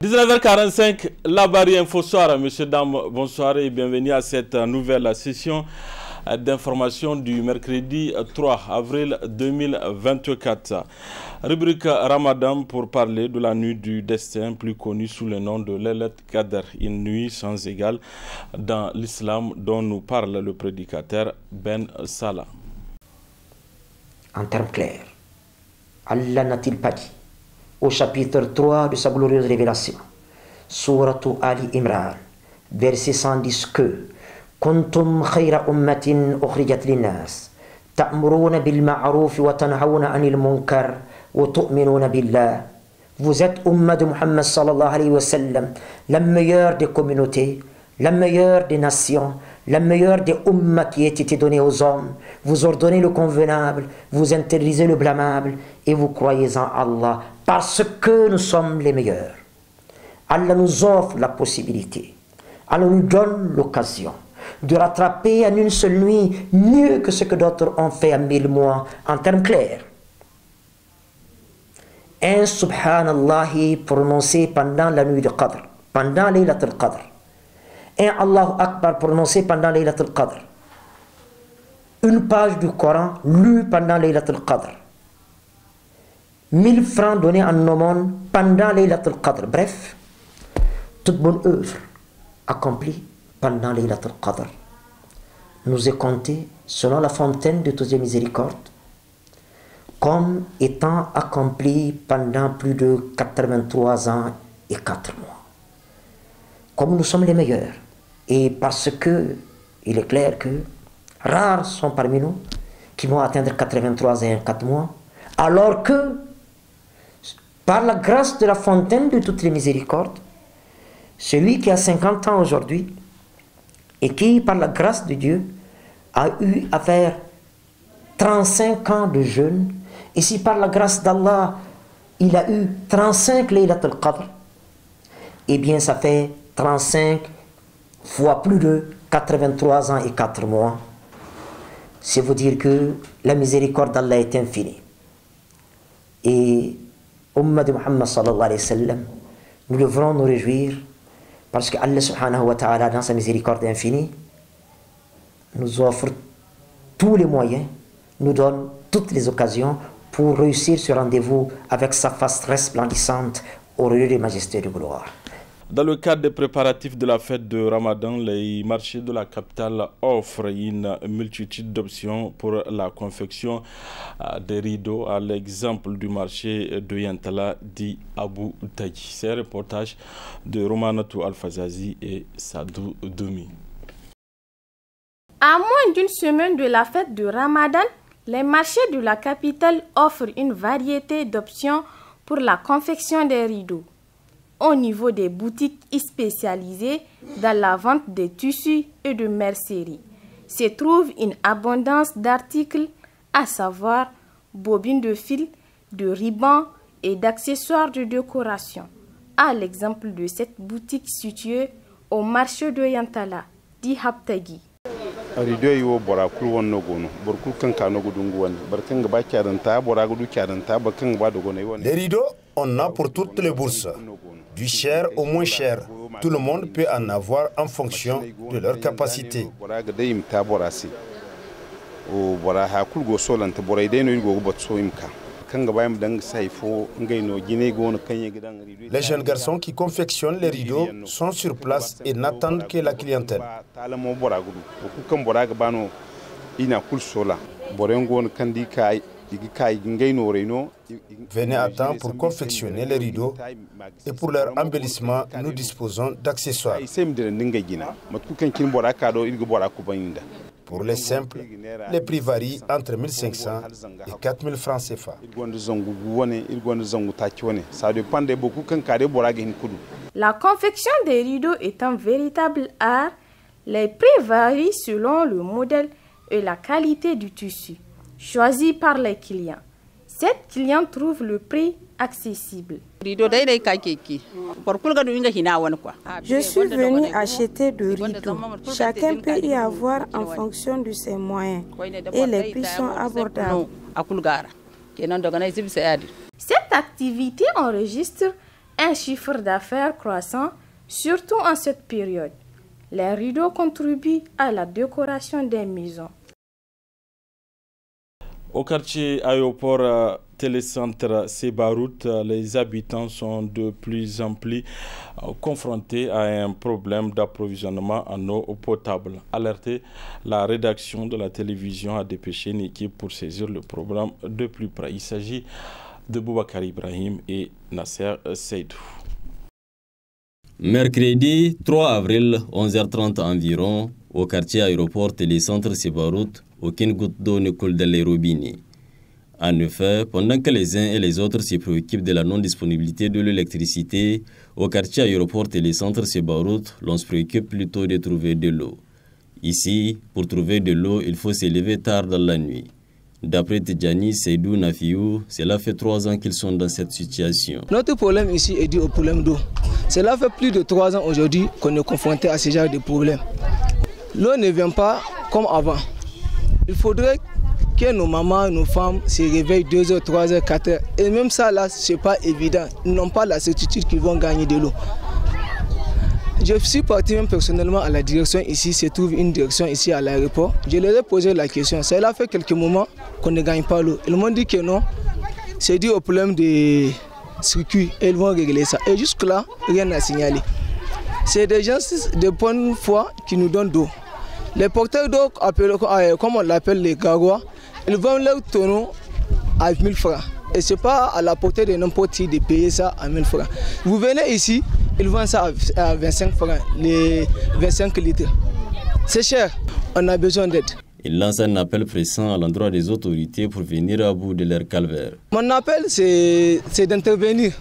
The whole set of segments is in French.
19h45, la barrière info soir. Messieurs, dames, bonsoir et bienvenue à cette nouvelle session d'information du mercredi 3 avril 2024. Rubrique Ramadan pour parler de la nuit du destin, plus connue sous le nom de Laylat Qadr, une nuit sans égale dans l'islam dont nous parle le prédicateur Ben Salah. En termes clairs, Allah n'a-t-il pas dit au chapitre 3 de sa glorieuse révélation, Sourate Ali Imran, verset 110 que Kuntum khayra ummatin ukhrijat linnas ta'muruna bil ma'ruf wa tanhauna 'anil munkar wa tu'minuna billah. Vous êtes umma de Muhammad sallallahu alayhi wa sallam, la meilleure des communautés, la meilleure des nations, la meilleure des ummas qui ait été donnée aux hommes. Vous ordonnez le convenable, vous interdisez le blâmable et vous croyez en Allah parce que nous sommes les meilleurs. Allah nous offre la possibilité, Allah nous donne l'occasion de rattraper en une seule nuit mieux que ce que d'autres ont fait en 1000 mois. En termes clairs, un subhanallahi prononcé pendant la nuit de Qadr, pendant Laylat al-Qadr, un Allahu Akbar prononcé pendant Laylat al-Qadr, une page du Coran lue pendant Laylat al-Qadr, 1000 francs donnés en aumône pendant Laylat al-Qadr. Bref, toute bonne œuvre accomplie pendant Laylat al-Qadr nous est comptée selon la fontaine de toutes les miséricordes comme étant accomplie pendant plus de 83 ans et 4 mois. Comme nous sommes les meilleurs, et parce que il est clair que rares sont parmi nous qui vont atteindre 83 ans et 4 mois, alors que par la grâce de la fontaine de toutes les miséricordes, celui qui a 50 ans aujourd'hui et qui, par la grâce de Dieu, a eu à faire 35 ans de jeûne, et si par la grâce d'Allah, il a eu 35 Laylat al-Qadr, eh bien ça fait 35 fois plus de 83 ans et 4 mois. C'est vous dire que la miséricorde d'Allah est infinie. Et Ummah de Muhammad sallallahu alayhi wa sallam, nous devrons nous réjouir parce que Allah subhanahu wa ta'ala, dans sa miséricorde infinie, nous offre tous les moyens, nous donne toutes les occasions pour réussir ce rendez-vous avec sa face resplendissante au lieu de majesté de gloire. Dans le cadre des préparatifs de la fête de Ramadan, les marchés de la capitale offrent une multitude d'options pour la confection des rideaux, à l'exemple du marché de Yantala dit Abu Taghi. C'est un reportage de Romanatou Al-Fazazi et Sadou Doumi. À moins d'une semaine de la fête de Ramadan, les marchés de la capitale offrent une variété d'options pour la confection des rideaux. Au niveau des boutiques spécialisées dans la vente de tissus et de mercerie, se trouve une abondance d'articles, à savoir bobines de fil, de rubans et d'accessoires de décoration. À l'exemple de cette boutique située au marché de Yantala, dit Habtaghi. Les rideaux, on a pour toutes les bourses. Du cher au moins cher, tout le monde peut en avoir en fonction de leur capacité. Les jeunes garçons qui confectionnent les rideaux sont sur place et n'attendent que la clientèle. Venez à temps pour confectionner les rideaux et pour leur embellissement, nous disposons d'accessoires. Pour les simples, les prix varient entre 1500 et 4000 francs CFA. La confection des rideaux est un véritable art. Les prix varient selon le modèle et la qualité du tissu choisi par les clients. Cette cliente trouve le prix accessible. Je suis venue acheter de rideaux. Chacun peut y avoir en fonction de ses moyens et les prix sont abordables. Cette activité enregistre un chiffre d'affaires croissant, surtout en cette période. Les rideaux contribuent à la décoration des maisons. Au quartier aéroport télécentre Sebarout, les habitants sont de plus en plus confrontés à un problème d'approvisionnement en eau potable. Alerté, la rédaction de la télévision a dépêché une équipe pour saisir le problème de plus près. Il s'agit de Boubacar Ibrahim et Nasser Seydou. Mercredi 3 avril, 11h30 environ, au quartier aéroport télécentre Sebarout, aucune goutte d'eau ne coule dans les robinets. En effet, pendant que les uns et les autres se préoccupent de la non-disponibilité de l'électricité, au quartier aéroport télécentre Sebarout, l'on se préoccupe plutôt de trouver de l'eau. Ici, pour trouver de l'eau, il faut se lever tard dans la nuit. D'après Tidjani Seydou Nafiou, cela fait 3 ans qu'ils sont dans cette situation. Notre problème ici est dû au problème d'eau. Cela fait plus de 3 ans aujourd'hui qu'on est confronté à ce genre de problème. L'eau ne vient pas comme avant. Il faudrait que nos mamans, nos femmes se réveillent 2h, 3h, 4h. Et même ça, là, ce n'est pas évident. Ils n'ont pas la certitude qu'ils vont gagner de l'eau. Je suis parti même personnellement à la direction ici, se trouve une direction ici à l'aéroport. Je leur ai posé la question. Cela fait quelques moments qu'on ne gagne pas l'eau. Ils m'ont dit que non, c'est dû au problème des circuits et ils vont régler ça. Et jusque-là, rien n'a signalé. C'est des gens de bonne foi qui nous donnent d'eau. Les porteurs d'eau, comme on l'appelle les garois, ils vendent leur tonneau à 1000 francs. Et ce n'est pas à la portée de n'importe qui de payer ça à 1000 francs. Vous venez ici, ils vendent ça à 25 francs, les 25 litres. C'est cher, on a besoin d'aide. Il lance un appel pressant à l'endroit des autorités pour venir à bout de leur calvaire. Mon appel, c'est d'intervenir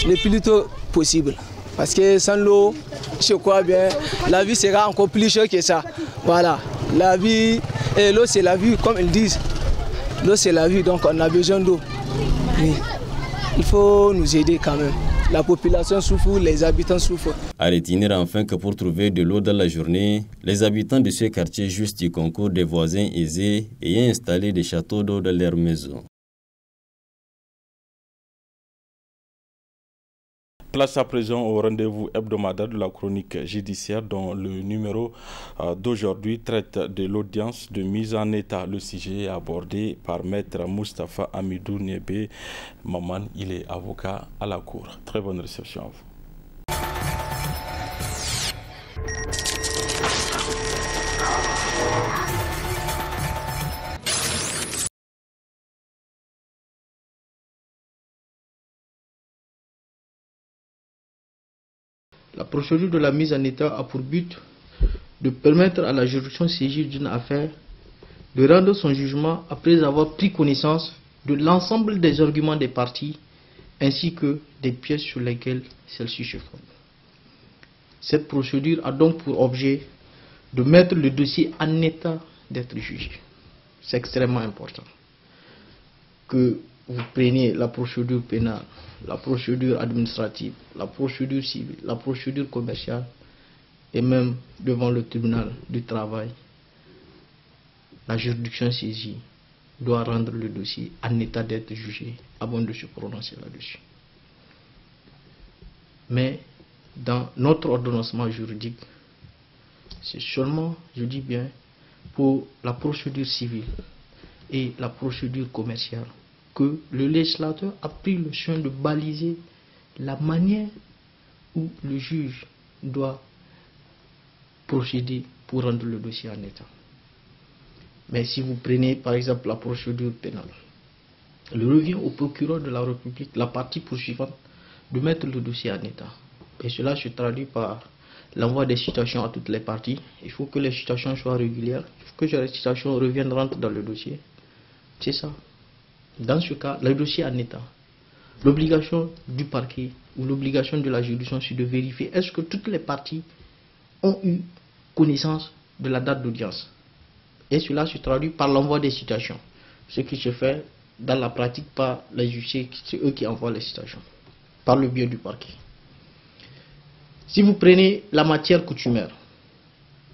le plus tôt possible. Parce que sans l'eau, je crois bien, la vie sera encore plus chère que ça. Voilà, la vie, et l'eau c'est la vie, comme ils disent. L'eau c'est la vie, donc on a besoin d'eau. Oui. Il faut nous aider quand même. La population souffre, les habitants souffrent. À retenir enfin que pour trouver de l'eau dans la journée, les habitants de ce quartier jouissent du concours des voisins aisés ayant installé des châteaux d'eau dans leurs maisons. Place à présent au rendez-vous hebdomadaire de la chronique judiciaire dont le numéro d'aujourd'hui traite de l'audience de mise en état. Le sujet est abordé par maître Moustapha Amidou Niébé. Maman, il est avocat à la cour. Très bonne réception à vous. La procédure de la mise en état a pour but de permettre à la juridiction saisie d'une affaire de rendre son jugement après avoir pris connaissance de l'ensemble des arguments des parties ainsi que des pièces sur lesquelles celle-ci se fonde. Cette procédure a donc pour objet de mettre le dossier en état d'être jugé. C'est extrêmement important que vous preniez la procédure pénale, la procédure administrative, la procédure civile, la procédure commerciale et même devant le tribunal du travail. La juridiction saisie doit rendre le dossier en état d'être jugé avant de se prononcer là-dessus. Mais dans notre ordonnancement juridique, c'est seulement, je dis bien, pour la procédure civile et la procédure commerciale que le législateur a pris le soin de baliser la manière où le juge doit procéder pour rendre le dossier en état. Mais si vous prenez par exemple la procédure pénale, il revient au procureur de la République, la partie poursuivante, de mettre le dossier en état. Et cela se traduit par l'envoi des citations à toutes les parties. Il faut que les citations soient régulières, il faut que les citations reviennent, rentrent dans le dossier. C'est ça. Dans ce cas, le dossier en état. L'obligation du parquet ou l'obligation de la juridiction, c'est de vérifier est-ce que toutes les parties ont eu connaissance de la date d'audience. Et cela se traduit par l'envoi des citations. Ce qui se fait dans la pratique par les huissiers, c'est eux qui envoient les citations, par le biais du parquet. Si vous prenez la matière coutumière,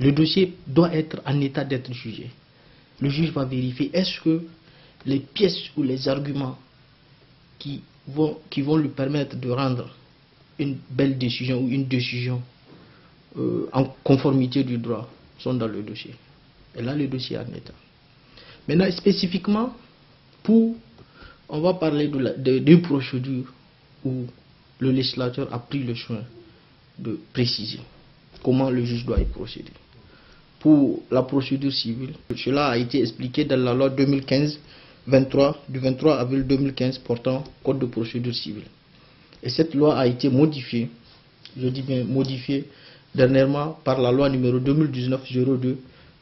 le dossier doit être en état d'être jugé. Le juge va vérifier est-ce que les pièces ou les arguments qui vont lui permettre de rendre une belle décision ou une décision en conformité du droit sont dans le dossier. Et là, le dossier est en état. Maintenant, spécifiquement, on va parler d'une procédure où le législateur a pris le soin de préciser comment le juge doit y procéder. Pour la procédure civile, cela a été expliqué dans la loi 2015-23 du 23 avril 2015 portant code de procédure civile. Et cette loi a été modifiée, je dis bien modifiée, dernièrement par la loi numéro 2019-02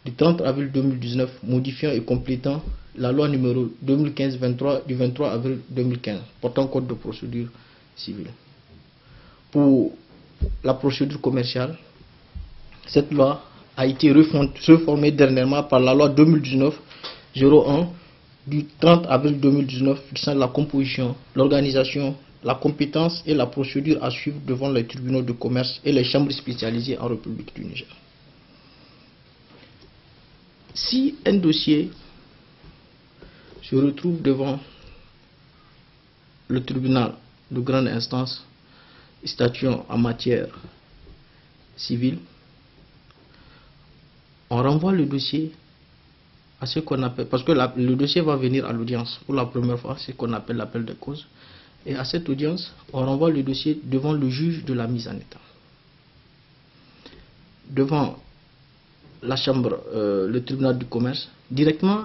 du 30 avril 2019, modifiant et complétant la loi numéro 2015-23 du 23 avril 2015 portant code de procédure civile. Pour la procédure commerciale, cette loi a été reformée dernièrement par la loi 2019-01 du 30 avril 2019 fixant la composition, l'organisation, la compétence et la procédure à suivre devant les tribunaux de commerce et les chambres spécialisées en République du Niger. Si un dossier se retrouve devant le tribunal de grande instance statuant en matière civile, on renvoie le dossier à ce qu'on appelle, parce que le dossier va venir à l'audience pour la première fois, c'est ce qu'on appelle l'appel de cause. Et à cette audience, on renvoie le dossier devant le juge de la mise en état. Devant la chambre, le tribunal du commerce, directement,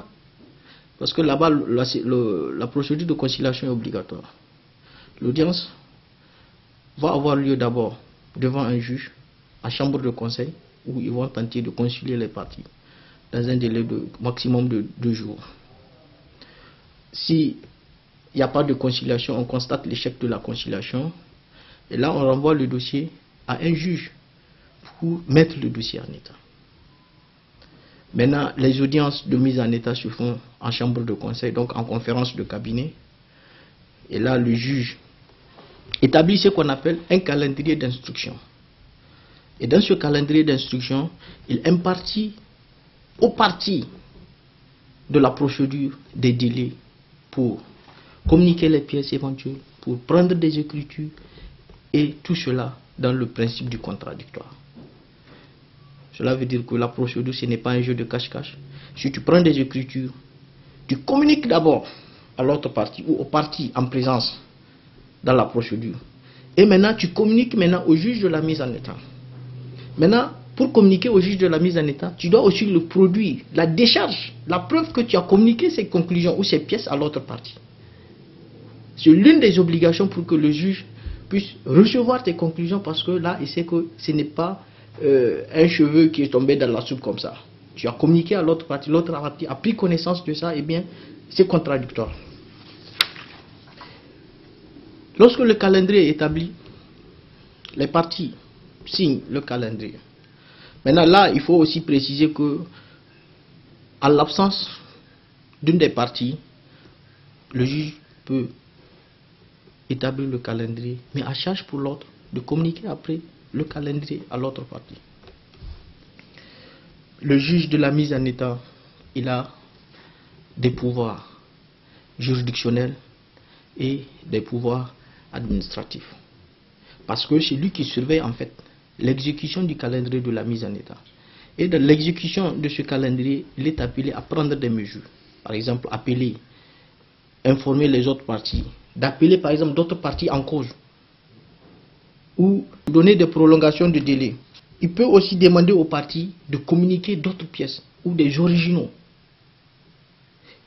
parce que là-bas, la procédure de conciliation est obligatoire. L'audience va avoir lieu d'abord devant un juge, à chambre de conseil, où ils vont tenter de concilier les parties dans un délai de maximum de 2 jours. Si il n'y a pas de conciliation, on constate l'échec de la conciliation, et là on renvoie le dossier à un juge pour mettre le dossier en état. Maintenant, les audiences de mise en état se font en chambre de conseil, donc en conférence de cabinet, et là le juge établit ce qu'on appelle un calendrier d'instruction. Et dans ce calendrier d'instruction, il impartit aux parties de la procédure des délais pour communiquer les pièces éventuelles, pour prendre des écritures, et tout cela dans le principe du contradictoire. Cela veut dire que la procédure, ce n'est pas un jeu de cache-cache. Si tu prends des écritures, tu communiques d'abord à l'autre partie ou aux parties en présence dans la procédure. Et maintenant, tu communiques au juge de la mise en état. Maintenant, pour communiquer au juge de la mise en état, tu dois aussi le produire, la décharge, la preuve que tu as communiqué ces conclusions ou ces pièces à l'autre partie. C'est l'une des obligations pour que le juge puisse recevoir tes conclusions, parce que là, il sait que ce n'est pas un cheveu qui est tombé dans la soupe comme ça. Tu as communiqué à l'autre partie a pris connaissance de ça, et bien, c'est contradictoire. Lorsque le calendrier est établi, les parties signent le calendrier. Maintenant, là, il faut aussi préciser que, en l'absence d'une des parties, le juge peut établir le calendrier, mais à charge pour l'autre de communiquer après le calendrier à l'autre partie. Le juge de la mise en état, il a des pouvoirs juridictionnels et des pouvoirs administratifs. Parce que c'est lui qui surveille en fait l'exécution du calendrier de la mise en état. Et dans l'exécution de ce calendrier, il est appelé à prendre des mesures. Par exemple, appeler, informer les autres parties, d'appeler par exemple d'autres parties en cause, ou donner des prolongations de délai. Il peut aussi demander aux parties de communiquer d'autres pièces ou des originaux.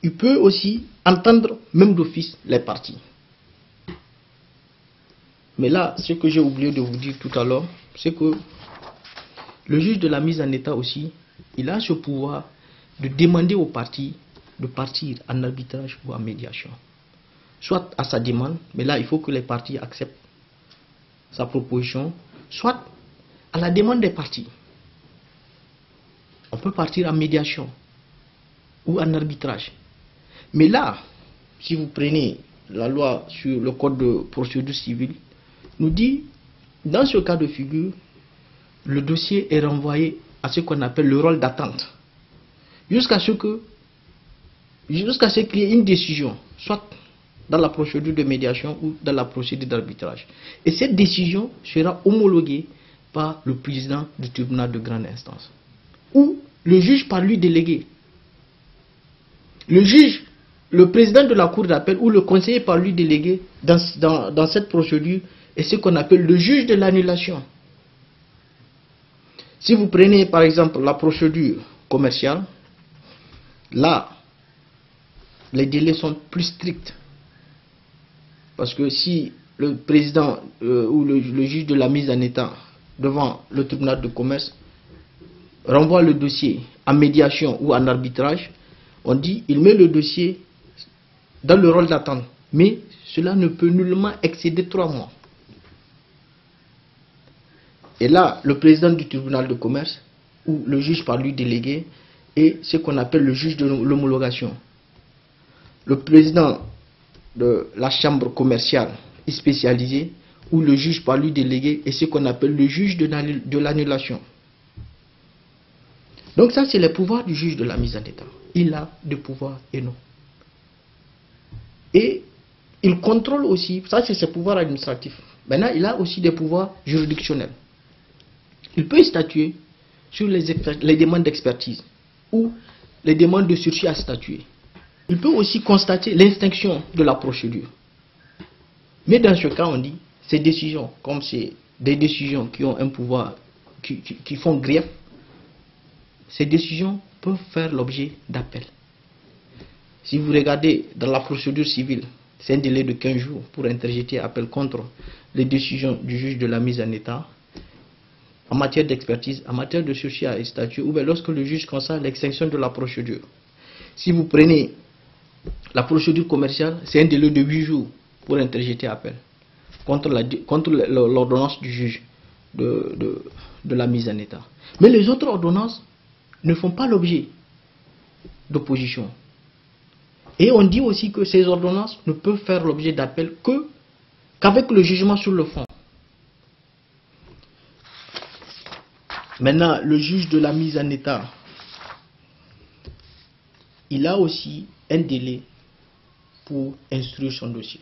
Il peut aussi entendre même d'office les parties. Mais là, ce que j'ai oublié de vous dire tout à l'heure, c'est que le juge de la mise en état aussi, il a ce pouvoir de demander aux parties de partir en arbitrage ou en médiation. Soit à sa demande, mais là il faut que les parties acceptent sa proposition, soit à la demande des parties. On peut partir en médiation ou en arbitrage. Mais là, si vous prenez la loi sur le code de procédure civile, nous dit, dans ce cas de figure, le dossier est renvoyé à ce qu'on appelle le rôle d'attente, jusqu'à ce qu'il y ait une décision, soit dans la procédure de médiation ou dans la procédure d'arbitrage. Et cette décision sera homologuée par le président du tribunal de grande instance ou le juge par lui délégué. Le juge, le président de la cour d'appel ou le conseiller par lui délégué dans cette procédure est ce qu'on appelle le juge de l'annulation. Si vous prenez par exemple la procédure commerciale, là, les délais sont plus stricts. Parce que si le président ou le juge de la mise en état devant le tribunal de commerce renvoie le dossier en médiation ou en arbitrage, on dit il met le dossier dans le rôle d'attente. Mais cela ne peut nullement excéder 3 mois. Et là, le président du tribunal de commerce ou le juge par lui délégué est ce qu'on appelle le juge de l'homologation. Le président de la chambre commerciale est spécialisé ou le juge par lui délégué est ce qu'on appelle le juge de l'annulation. Donc ça, c'est le pouvoir du juge de la mise en état. Il a des pouvoirs énormes. Et il contrôle aussi, ça c'est ses pouvoirs administratifs. Maintenant, il a aussi des pouvoirs juridictionnels. Il peut statuer sur les demandes d'expertise ou les demandes de sursis à statuer. Il peut aussi constater l'extinction de la procédure. Mais dans ce cas, on dit, ces décisions, comme c'est des décisions qui ont un pouvoir, qui font grief, ces décisions peuvent faire l'objet d'appel. Si vous regardez dans la procédure civile, c'est un délai de 15 jours pour interjeter appel contre les décisions du juge de la mise en état en matière d'expertise, en matière de sursis à statuer, ou bien lorsque le juge constate l'extinction de la procédure. Si vous prenez la procédure commerciale, c'est un délai de 8 jours pour interjeter appel contre l'ordonnance du juge de la mise en état. Mais les autres ordonnances ne font pas l'objet d'opposition. Et on dit aussi que ces ordonnances ne peuvent faire l'objet d'appel qu'avec le jugement sur le fond. Maintenant, le juge de la mise en état, il a aussi un délai pour instruire son dossier.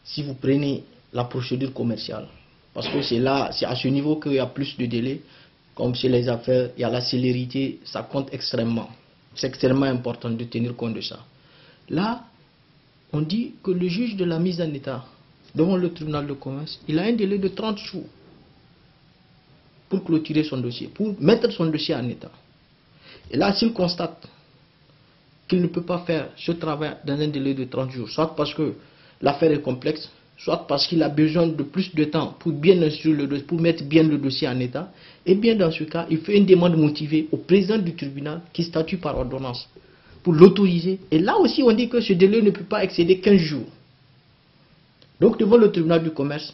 Si vous prenez la procédure commerciale, parce que c'est à ce niveau qu'il y a plus de délai, comme chez les affaires, il y a la célérité, ça compte extrêmement. C'est extrêmement important de tenir compte de ça. Là, on dit que le juge de la mise en état, devant le tribunal de commerce, il a un délai de 30 jours pour clôturer son dossier, pour mettre son dossier en état. Et là, s'il constate qu'il ne peut pas faire ce travail dans un délai de 30 jours, soit parce que l'affaire est complexe, soit parce qu'il a besoin de plus de temps pour bien instruire le dossier, pour mettre bien le dossier en état, et bien dans ce cas, il fait une demande motivée au président du tribunal qui statue par ordonnance pour l'autoriser. Et là aussi, on dit que ce délai ne peut pas excéder 15 jours. Donc, devant le tribunal du commerce,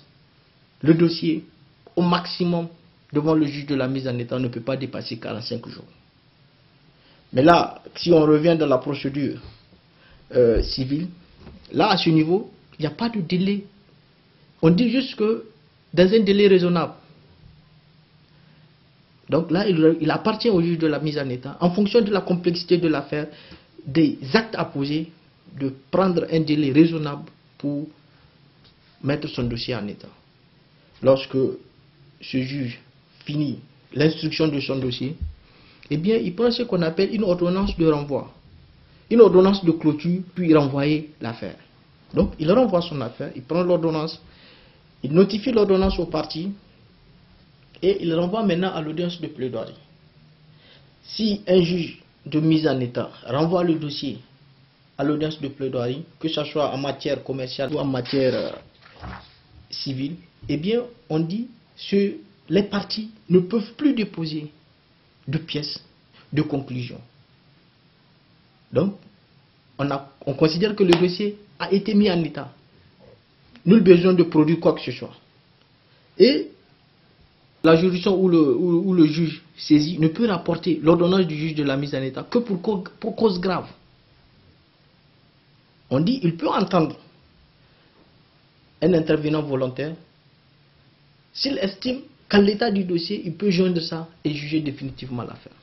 le dossier, au maximum, devant le juge de la mise en état, ne peut pas dépasser 45 jours. Mais là, si on revient dans la procédure civile, là, à ce niveau, il n'y a pas de délai. On dit juste que dans un délai raisonnable. Donc là, il appartient au juge de la mise en état, en fonction de la complexité de l'affaire, des actes à poser, de prendre un délai raisonnable pour mettre son dossier en état. Lorsque ce juge finit l'instruction de son dossier, eh bien, il prend ce qu'on appelle une ordonnance de renvoi, une ordonnance de clôture, puis renvoyer l'affaire. Donc, il renvoie son affaire, il prend l'ordonnance, il notifie l'ordonnance aux parties et il renvoie maintenant à l'audience de plaidoirie. Si un juge de mise en état renvoie le dossier à l'audience de plaidoirie, que ce soit en matière commerciale ou en matière civile, eh bien, on dit que les parties ne peuvent plus déposer de pièces de conclusion. Donc, on considère que le dossier a été mis en état. Nul besoin de produire quoi que ce soit. Et la juridiction ou le juge saisi ne peut rapporter l'ordonnance du juge de la mise en état que pour cause grave. On dit il peut entendre un intervenant volontaire s'il estime qu'à l'état du dossier, il peut joindre ça et juger définitivement l'affaire.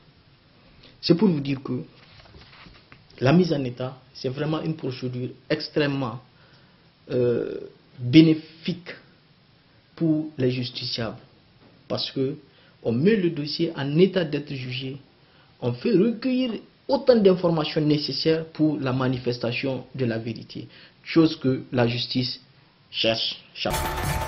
C'est pour vous dire que la mise en état, c'est vraiment une procédure extrêmement bénéfique pour les justiciables. Parce que on met le dossier en état d'être jugé, on fait recueillir autant d'informations nécessaires pour la manifestation de la vérité, chose que la justice cherche chaque fois.